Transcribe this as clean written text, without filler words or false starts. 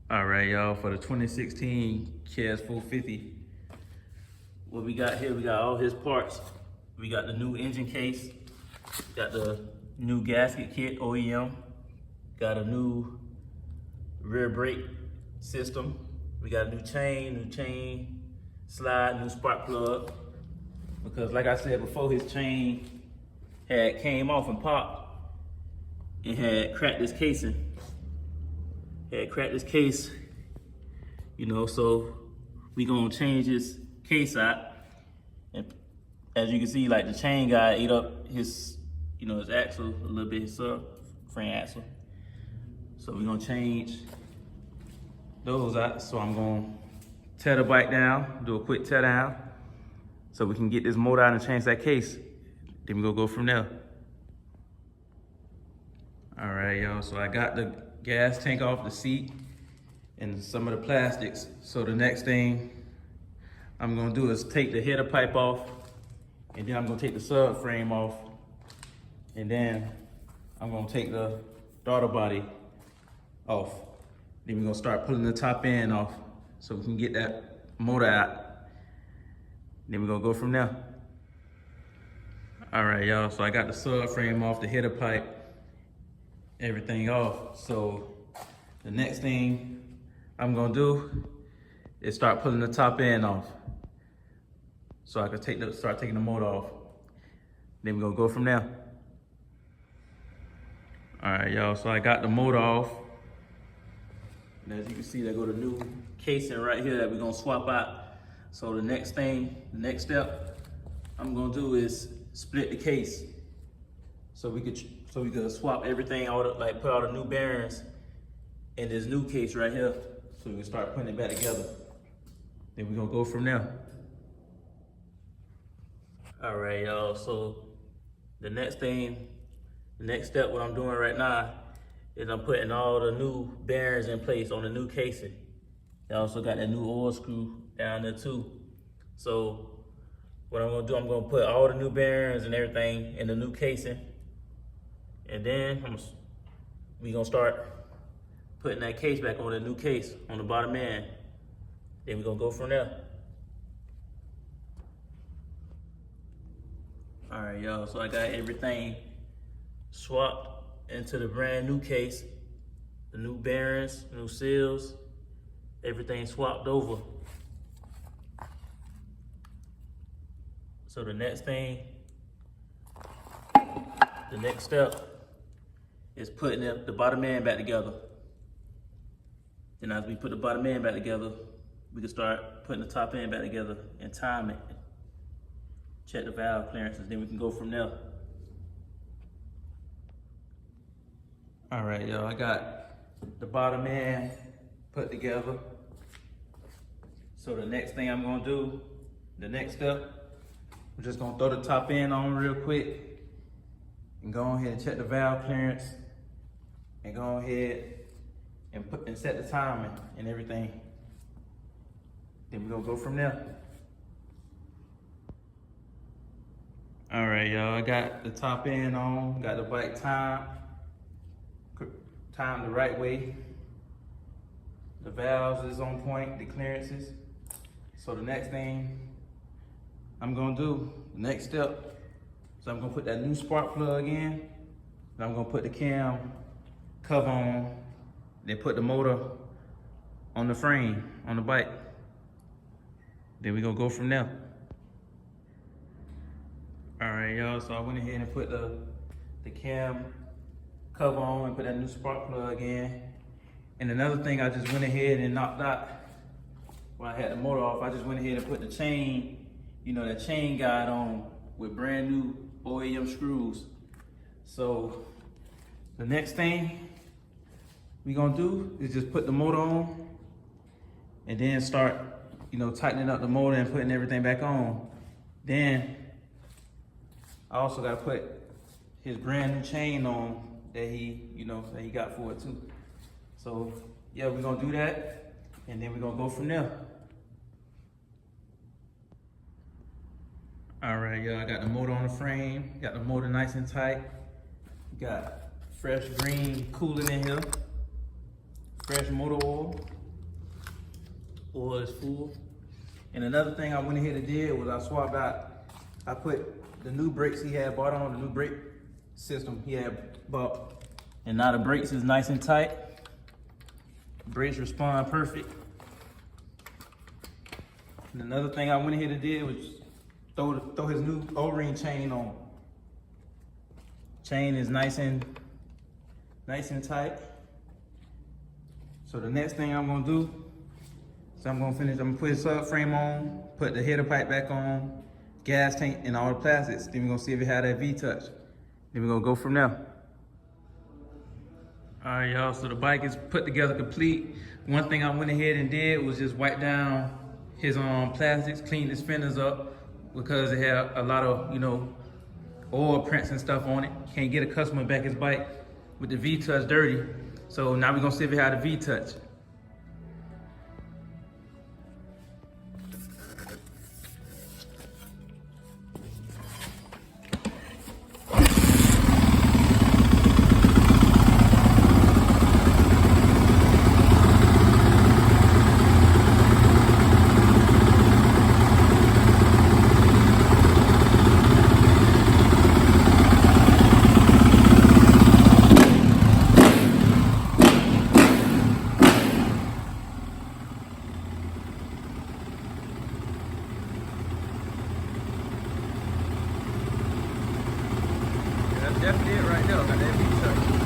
All right, y'all, for the 2016 kx450, what we got here, we got all his parts. We got the new engine case, got the new gasket kit, OEM, got a new rear brake system. We got a new chain slide, new spark plug. Because like I said before, his chain had came off and popped and had cracked this casing. Had cracked this case, you know, so we gonna change this case out. And as you can see, like the chain guy ate up his, you know, his axle a little bit, his frame axle. So we're gonna change those out. So I'm gonna tear the bike down, do a quick tear down, so we can get this motor out and change that case. Then we gonna go from there. All right, y'all, so I got the gas tank off the seat and some of the plastics. So the next thing I'm gonna do is take the header pipe off, and then I'm gonna take the subframe off, and then I'm gonna take the throttle body off. Then we're gonna start pulling the top end off so we can get that motor out. Then we're gonna go from there. All right, y'all, so I got the subframe off, the header pipe, everything off. So the next thing I'm gonna do is start pulling the top end off, so I can start taking the motor off. Then we're gonna go from there. All right, y'all, so I got the motor off. And as you can see, there go the new casing right here that we're gonna swap out. So the next step I'm gonna do is split the case, so we could swap everything, put all the new bearings in this new case right here, so we can start putting it back together. Then we're gonna go from there. All right, y'all, so the next step, what I'm doing right now is I'm putting all the new bearings in place on the new casing. I also got that new oil screw down there too. So what I'm gonna do, I'm gonna put all the new bearings and everything in the new casing, and then we gonna start putting that case back on the new case on the bottom end. Then we're gonna go from there. All right, y'all, so I got everything swapped into the brand new case, the new bearings, new seals, everything swapped over. So the next step is putting the bottom end back together. Then as we put the bottom end back together, we can start putting the top end back together and time it. Check the valve clearances, then we can go from there. All right, y'all, I got the bottom end put together. So the next thing I'm gonna do, the next step, I'm just gonna throw the top end on real quick and go ahead and check the valve clearance and go ahead and set the timing and everything. Then we're gonna go from there. All right, y'all, I got the top end on, got the bike timed the right way. The valves is on point, the clearances. So the next thing I'm gonna do, the next step, so I'm gonna put that new spark plug in, and I'm gonna put the cam cover on, then put the motor on the frame, on the bike. Then we're gonna go from there. All right, y'all, so I went ahead and put the cam cover on and put that new spark plug in. And another thing I just went ahead and knocked out when I had the motor off, I just went ahead and put the chain, you know, that chain guide on with brand new OEM screws. So the next thing we gonna do is just put the motor on and then start, you know, tightening up the motor and putting everything back on. Then I also gotta put his brand new chain on that he got for it too. So yeah, we're gonna do that, and then we're gonna go from there. All right, y'all, I got the motor on the frame, got the motor nice and tight. Got fresh green coolant in here, fresh motor oil. oil is full. And another thing I went ahead and did was I swapped out, I put the new brakes he had bought on, the new brake system he had bought. And now the brakes is nice and tight. Brakes respond perfect. And another thing I went ahead and did was throw his new O-ring chain on. Chain is nice and tight. So the next thing I'm gonna do, I'm gonna put his subframe on, put the header pipe back on, gas tank and all the plastics. Then we're gonna see if it had that V-touch. Then we're gonna go from there. All right, y'all, so the bike is put together complete. One thing I went ahead and did was just wipe down his plastics, clean his fenders up because it had a lot of, you know, oil prints and stuff on it. Can't get a customer back his bike with the V-touch dirty. So now we're gonna see if it had a V-touch. That's definitely it right there. Got that V-touch.